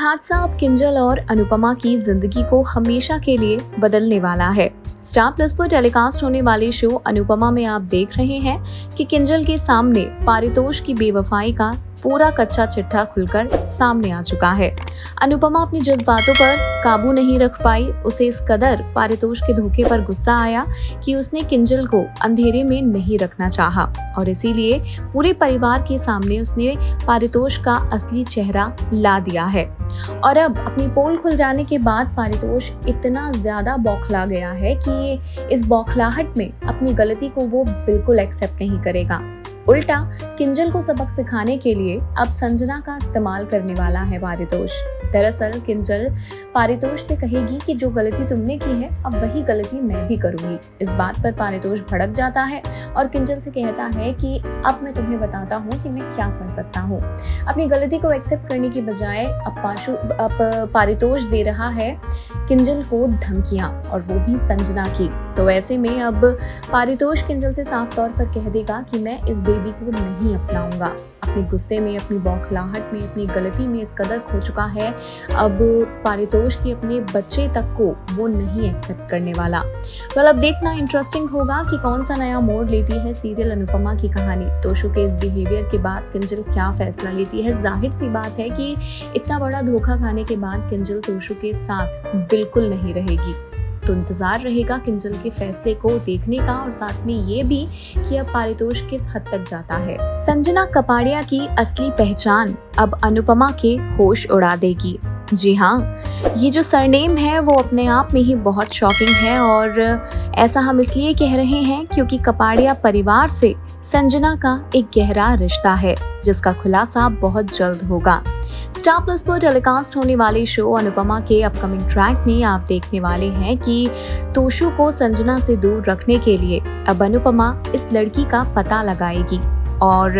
हादसा अब किंजल और अनुपमा की जिंदगी को हमेशा के लिए बदलने वाला है। स्टार प्लस पर टेलीकास्ट होने वाले शो अनुपमा में आप देख रहे हैं कि किंजल के सामने पारितोष की बेवफाई का पूरा कच्चा चिट्ठा खुलकर सामने आ चुका है। अनुपमा अपने जज्बातों पर काबू नहीं रख पाई। उसे इस कदर पारितोष के धोखे पर गुस्सा आया कि उसने किंजल को अंधेरे में नहीं रखना चाहा और इसीलिए पूरे परिवार के सामने उसने पारितोष का असली चेहरा ला दिया है। और अब अपनी पोल खुल जाने के बाद पारितोष इतना ज्यादा बौखला गया है कि इस बौखलाहट में अपनी गलती को वो बिल्कुल एक्सेप्ट नहीं करेगा। उल्टा किंजल को सबक सिखाने के लिए अब संजना का इस्तेमाल करने वाला है पारितोष। दरअसल किंजल पारितोष से कहेगी कि जो गलती तुमने की है अब वही गलती मैं भी करूंगी। इस बात पर पारितोष भड़क जाता है और किंजल से कहता है कि अब मैं तुम्हें बताता हूँ कि मैं क्या कर सकता हूँ। अपनी गलती को एक्सेप्ट करने की बजाय अब पारितोष दे रहा है किंजल को धमकियां और वो भी संजना की। तो ऐसे में अब पारितोष किंजल से साफ तौर पर कह देगा कि मैं इस बेबी को नहीं अपनाऊंगा। अपने गुस्से में, अपनी बौखलाहट में, अपनी गलती में इस कदर खो चुका है अब पारितोष की अपने बच्चे तक को वो नहीं एक्सेप्ट करने वाला। अब देखना इंटरेस्टिंग होगा कि कौन सा नया मोड़ लेती है सीरियल अनुपमा की कहानी। तोशु के इस बिहेवियर के बाद किंजल क्या फैसला लेती है। जाहिर सी बात है कि इतना बड़ा धोखा खाने के बाद किंजल तोशु के साथ बिल्कुल नहीं रहेगी। तो इंतजार रहेगा किंजल के फैसले को देखने का और साथ में ये भी कि अब पारितोष किस हद तक जाता है। संजना कपाड़िया की असली पहचान अब अनुपमा के होश उड़ा देगी। जी हाँ, ये जो सरनेम है वो अपने आप में ही बहुत शॉकिंग है और ऐसा हम इसलिए कह रहे हैं क्योंकि कपाड़िया परिवार से संजना का एक गहरा रिश्ता है जिसका खुलासा बहुत जल्द होगा। स्टार प्लस पर टेलीकास्ट होने वाले शो अनुपमा के अपकमिंग ट्रैक में आप देखने वाले हैं कि तोशु को संजना से दूर रखने के लिए अब अनुपमा इस लड़की का पता लगाएगी और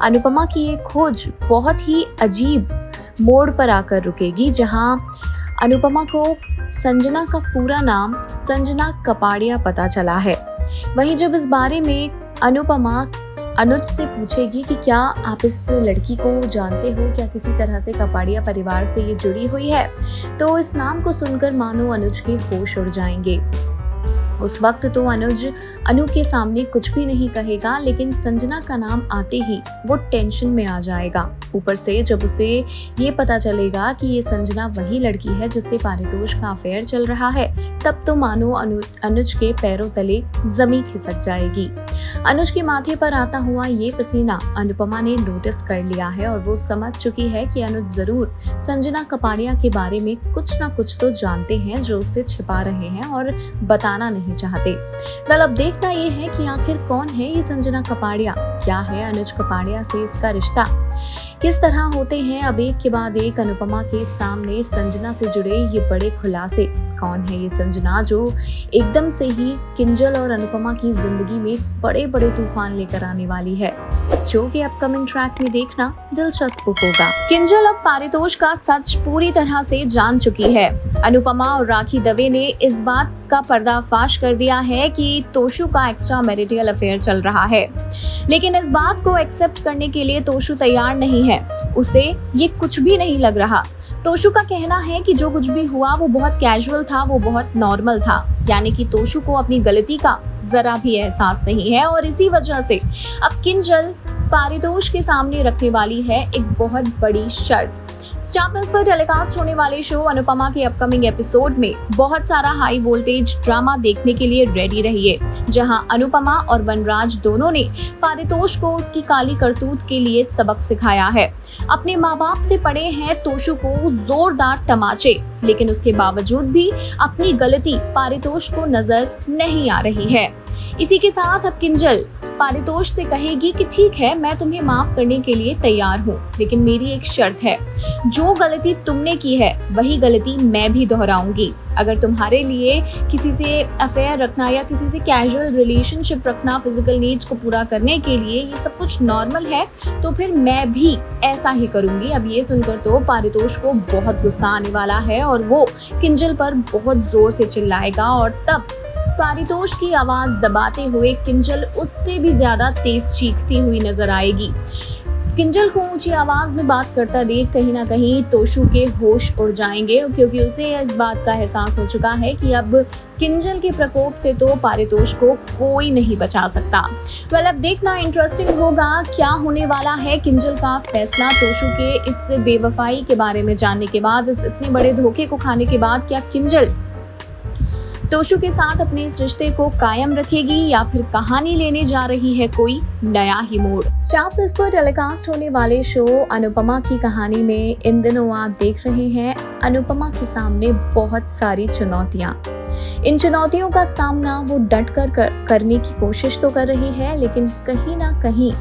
अनुपमा की ये खोज बहुत ही अजीब मोड़ पर आकर रुकेगी, जहां अनुपमा को संजना का पूरा नाम संजना कपाड़िया पता चला है। वहीं जब इस बारे में अनुपमा अनुज से पूछेगी कि क्या आप इस लड़की को जानते हो, क्या किसी तरह से कपाड़िया परिवार से ये जुड़ी हुई है, तो इस नाम को सुनकर मानो अनुज के होश उड़ जाएंगे। उस वक्त तो अनुज अनु के सामने कुछ भी नहीं कहेगा, लेकिन संजना का नाम आते ही वो टेंशन में आ जाएगा। ऊपर से जब उसे ये पता चलेगा कि ये संजना वही लड़की है जिससे पारितोष का अफेयर चल रहा है, तब तो मानो अनुज के पैरों तले जमीन खिसक जाएगी। अनुज के माथे पर आता हुआ ये पसीना अनुपमा ने नोटिस कर लिया है और वो समझ चुकी है कि अनुज जरूर संजना कपाड़िया के बारे में कुछ ना कुछ तो जानते हैं जो उससे छिपा रहे हैं और बताना नहीं चाहते। अब देखना ये है कि आखिर कौन है ये संजना कपाड़िया, क्या है अनुज कपाड़िया से इसका रिश्ता, किस तरह होते हैं अब एक के बाद एक अनुपमा के सामने संजना से जुड़े ये बड़े खुलासे। कौन है ये संजना जो एकदम से ही किंजल और अनुपमा की जिंदगी में बड़े बड़े तूफान लेकर आने वाली है। इस शो के अपकमिंग ट्रैक में देखना दिलचस्प होगा। किंजल अब पारितोष का सच पूरी तरह से जान चुकी है। अनुपमा और राखी दवे ने इस बात का पर्दाफाश कर दिया है कि तोशु का एक्स्ट्रा मैरिटल अफेयर चल रहा है, लेकिन इस बात को एक्सेप्ट करने के लिए तोशु तैयार नहीं है। उसे ये कुछ भी नहीं लग रहा। तोशु का कहना है कि जो कुछ भी हुआ वो बहुत कैजुअल था, वो बहुत नॉर्मल था, यानी कि तोशु को अपनी गलती का जरा भी एहसास नहीं है और इसी वजह से अब किंजल पारितोष के सामने रखने वाली है एक बहुत बड़ी शर्त। स्टार प्लस पर टेलीकास्ट होने वाले शो अनुपमा के अपकमिंग एपिसोड में बहुत सारा हाई वोल्टेज ड्रामा देखने के लिए रेडी रहिए, जहां अनुपमा और वनराज दोनों ने पारितोष को उसकी काली करतूत के लिए सबक सिखाया है। अपने माँ बाप से पड़े हैं तोशु को जोरदार तमाचे, लेकिन उसके बावजूद भी अपनी गलती पारितोष को नजर नहीं आ रही है। इसी के साथ अब किंजल पारितोष से कहेगी कि ठीक है, मैं तुम्हें माफ करने के लिए तैयार हूँ, लेकिन मेरी एक शर्त है, जो गलती तुमने की है वही गलती मैं भी दोहराऊंगी। अगर तुम्हारे लिए किसी से अफेयर रखना या किसी से कैजुअल रिलेशनशिप रखना फिजिकल नीड्स को पूरा करने के लिए ये सब कुछ नॉर्मल है, तो फिर मैं भी ऐसा ही करूंगी। अब ये सुनकर तो पारितोष को बहुत गुस्सा आने वाला है और वो किंजल पर बहुत जोर से चिल्लाएगा और तब पारितोष की आवाज दबाते हुए किंजल उससे भी ज्यादा तेज चीखती हुई नजर आएगी। किंजल को ऊंची आवाज में बात करता देख कहीं ना कहीं तोशु के होश उड़ जाएंगे, क्योंकि उसे इस बात का एहसास हो चुका है कि अब किंजल के प्रकोप से तो पारितोष को कोई नहीं बचा सकता। अब देखना इंटरेस्टिंग होगा क्या होने वाला है किंजल का फैसला। तोशु के इस बेवफाई के बारे में जानने के बाद, इस इतने बड़े धोखे को खाने के बाद, क्या किंजल तोशु के साथ अपने इस रिश्ते को कायम रखेगी या फिर कहानी लेने जा रही है कोई नया ही मोड़। स्टार प्लस पर टेलीकास्ट होने वाले शो अनुपमा की कहानी में इन दिनों आप देख रहे हैं अनुपमा के सामने बहुत सारी चुनौतियां। इन चुनौतियों का सामना वो डट कर करने की कोशिश तो कर रही है, लेकिन कहीं ना कहीं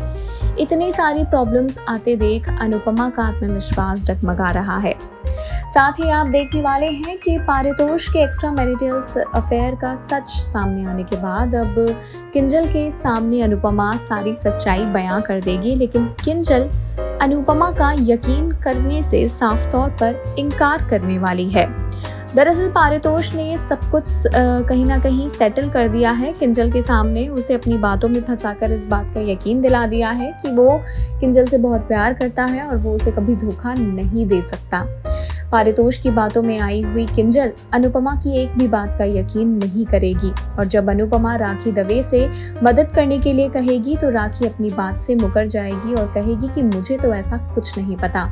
इतनी सारी प्रॉब्लम्स आते देख अनुपमा का आत्मविश्वास डगमगा रहा है। साथ ही आप देखने वाले हैं कि पारितोष के एक्स्ट्रा मैरिटल अफेयर का सच सामने आने के बाद अब किंजल के सामने अनुपमा सारी सच्चाई बयां कर देगी, लेकिन किंजल अनुपमा का यकीन करने से साफ तौर पर इनकार करने वाली है। दरअसल पारितोष ने सब कुछ कहीं ना कहीं सेटल कर दिया है किंजल के सामने। उसे अपनी बातों में फंसाकर इस बात का यकीन दिला दिया है कि वो किंजल से बहुत प्यार करता है और वो उसे कभी धोखा नहीं दे सकता। पारितोष की बातों में आई हुई किंजल अनुपमा की एक भी बात का यकीन नहीं करेगी, और जब अनुपमा राखी दवे से मदद करने के लिए कहेगी तो राखी अपनी बात से मुकर जाएगी और कहेगी कि मुझे तो ऐसा कुछ नहीं पता।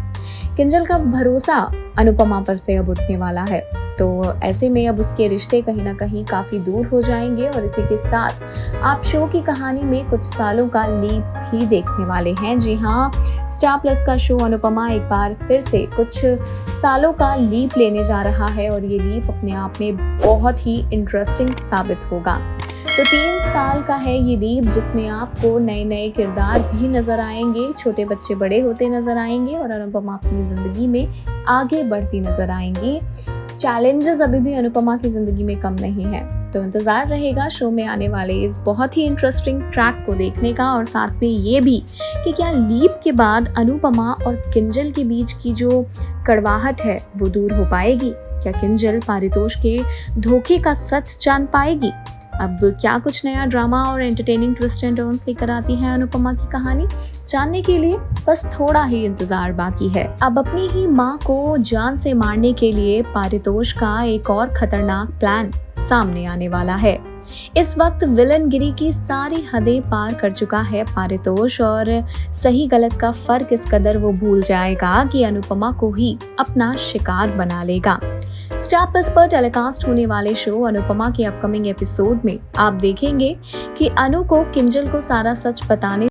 किंजल का भरोसा अनुपमा पर से अब उठने वाला है, तो ऐसे में अब उसके रिश्ते कहीं ना कहीं काफी दूर हो जाएंगे। और इसी के साथ आप शो की कहानी में कुछ सालों का लीप भी देखने वाले हैं। जी हाँ, स्टार प्लस का शो अनुपमा एक बार फिर से कुछ सालों का लीप लेने जा रहा है, और ये लीप अपने आप में बहुत ही इंटरेस्टिंग साबित होगा। तो 3 साल का है ये लीप, जिसमें आपको नए नए किरदार भी नजर आएंगे, छोटे बच्चे बड़े होते नजर आएंगे और अनुपमा अपनी जिंदगी में आगे बढ़ती नजर आएंगी। चैलेंजेस अभी भी अनुपमा की जिंदगी में कम नहीं है, तो इंतजार रहेगा शो में आने वाले इस बहुत ही इंटरेस्टिंग ट्रैक को देखने का, और साथ में ये भी कि क्या लीप के बाद अनुपमा और किंजल के बीच की जो कड़वाहट है वो दूर हो पाएगी। क्या किंजल पारितोष के धोखे का सच जान पाएगी। अब क्या कुछ नया ड्रामा और एंटरटेनिंग ट्विस्ट एंड टर्न्स लेकर आती है अनुपमा की कहानी, जानने के लिए बस थोड़ा ही इंतजार बाकी है। अब अपनी ही मां को जान से मारने के लिए पारितोष का एक और खतरनाक प्लान सामने आने वाला है। इस वक्त विलनगिरी की सारी हदें पार कर चुका है पारितोष, और सही गलत का फर्क इस कदर वो भूल जाएगा कि अनुपमा को ही अपना शिकार बना लेगा। स्टार प्लस पर टेलीकास्ट होने वाले शो अनुपमा के अपकमिंग एपिसोड में आप देखेंगे कि अनु को किंजल को सारा सच बताने